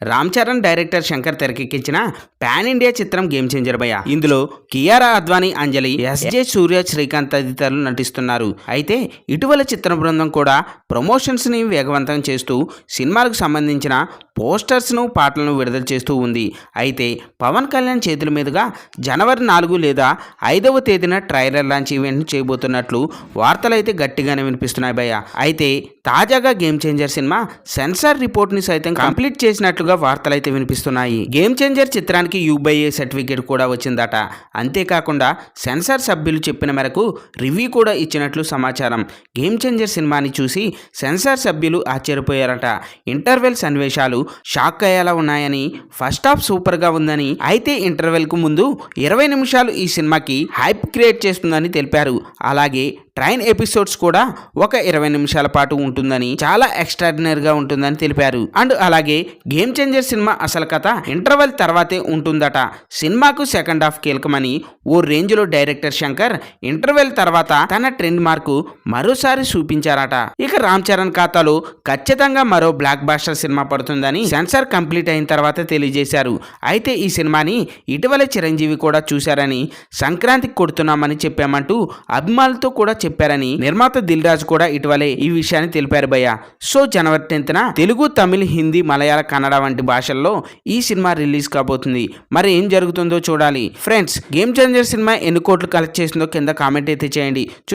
Ram Charan director Shankar తెరకెక్కించిన pan India చిత్రం game changer భయ్య. ఇందులో కియారా అద్వానీ, అంజలి, ఎస్జే సూర్య, శ్రీకాంత్ తదితరులు నటిస్తున్నారు. అయితే ఇటీవల చిత్ర బృందం కూడా ప్రమోషన్స్ ని వేగవంతం చేస్తూ సినిమాలకు సంబంధించిన పోస్టర్స్ ను, పాటలను విడుదల చేస్తూ ఉంది. అయితే పవన్ కళ్యాణ్ చేతుల మీదుగా జనవరి 4 లేదా 5వ తేదీన ట్రైలర్ లాంచ్ ఈవెంట్ చేయబోతున్నట్లు వార్తలు అయితే గట్టిగానే వినిపిస్తున్నాయి భయ్య. అయితే తాజాగా గేమ్ చేంజర్ సినిమా సెన్సార్ రిపోర్ట్ ని సైతం కంప్లీట్ చేసినట్లుగా వార్తలు అయితే వినిపిస్తున్నాయి. గేమ్ చేంజర్ చిత్రానికి U/A సర్టిఫికేట్ కూడా వచ్చిందట. అంతేకాకుండా సెన్సార్ సభ్యులు చెప్పిన మేరకు రివ్యూ కూడా ఇచ్చినట్లు సమాచారం. గేమ్ చేంజర్ సినిమాని చూసి సెన్సార్ సభ్యులు ఆశ్చర్యపోయారట. ఇంటర్వెల్ సన్నివేశాలు షాక్ అయ్యేలా ఉన్నాయని, ఫస్ట్ హాఫ్ సూపర్ గా ఉందని, అయితే ఇంటర్వెల్ కు ముందు 20 నిమిషాలు ఈ సినిమాకి హైప్ క్రియేట్ చేస్తుందని తెలిపారు. అలాగే ట్రైన్ ఎపిసోడ్స్ కూడా ఒక 20 నిమిషాల పాటు ఉంటుందని, చాలా ఎక్స్ట్రాడినరీగా ఉంటుందని తెలిపారు. అండ్ అలాగే గేమ్ చేంజర్ సినిమా అసలు కథ ఇంటర్వెల్ తర్వాతే ఉంటుందట. సినిమాకు సెకండ్ హాఫ్ కీలకమని ఓ రేంజ్ లో డైరెక్టర్ శంకర్ ఇంటర్వెల్ తర్వాత తన ట్రెండ్ మార్కు మరోసారి చూపించారట. ఇక రామ్ చరణ్ ఖాతాలో ఖచ్చితంగా మరో బ్లాక్ బాస్టర్ సినిమా పడుతుందని సెన్సార్ కంప్లీట్ అయిన తర్వాత తెలియజేశారు. అయితే ఈ సినిమాని ఇటీవల చిరంజీవి కూడా చూశారని, సంక్రాంతికి కొడుతున్నామని చెప్పామంటూ అభిమానులతో కూడా చెప్పారని నిర్మాత దిల్ రాజు కూడా ఇటీవలే ఈ విషయాన్ని తెలిపారు భయ్య. సో జనవరి 10న తెలుగు, తమిళ్, హిందీ, మలయాళ, కన్నడ వంటి భాషల్లో ఈ సినిమా రిలీజ్ కాబోతుంది. మరి ఏం జరుగుతుందో చూడాలి. ఫ్రెండ్స్, గేమ్ చేంజర్ సినిమా ఎన్ని కోట్లు కలెక్ట్ చేసిందో కింద కామెంట్ అయితే చేయండి.